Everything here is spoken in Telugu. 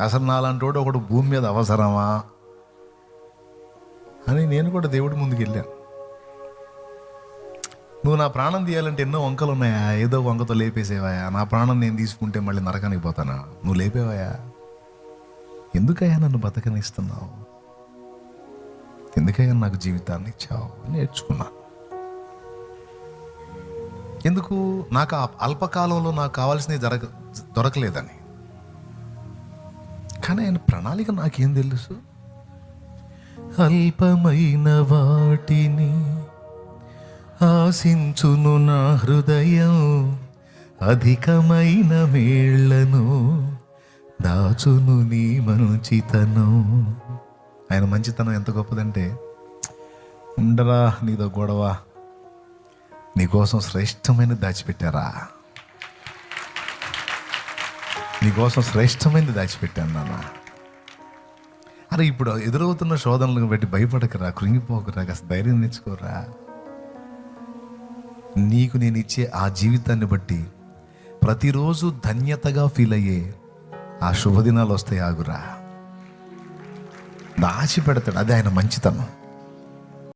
అసలు నాలాంటి వాడు ఒకడు భూమి మీద అవసరమా అని నేను కూడా దేవుడి ముందుకు వెళ్ళాను. నువ్వు నా ప్రాణం తీయాలంటే ఎన్నో వంకలు ఉన్నాయా, ఏదో వంకతో లేపేసేవాయా? నా ప్రాణం నేను తీసుకుంటే మళ్ళీ నరకానికి పోతానా? నువ్వు లేపేవాయా? ఎందుకయ్యా నన్ను బతకనిస్తున్నావు? ఎందుకయ్యా నాకు జీవితాన్ని ఇచ్చావు? నేర్చుకున్నా. ఎందుకు? నాకు అల్పకాలంలో నాకు కావాల్సినవి దొరకలేదని. కానీ ఆయన ప్రణాళిక నాకేం తెలుసు? అల్పమైన వాటిని ఆశించును నా హృదయం, అధికమైన మేళ్లను దాచును నీ మంచితనం. ఆయన మంచితనం ఎంత గొప్పదంటే, ఉండరా నీదో గొడవ, నీకోసం శ్రేష్టమైనది దాచిపెట్టారా, నీకోసం శ్రేష్టమైనది దాచిపెట్టాను నాన్న. అరే ఇప్పుడు ఎదురవుతున్న శోధనలను బట్టి భయపడకరా, కృంగిపోకరా, కాస్త ధైర్యం తెచ్చుకోరా. నీకు నేను ఇచ్చే ఆ జీవితాన్ని బట్టి ప్రతిరోజు ధన్యతగా ఫీల్ అయ్యే ఆ శుభదినాలు వస్తాయి. ఆగురా, దాచి పెడతాడు. అదే ఆయన మంచితనం.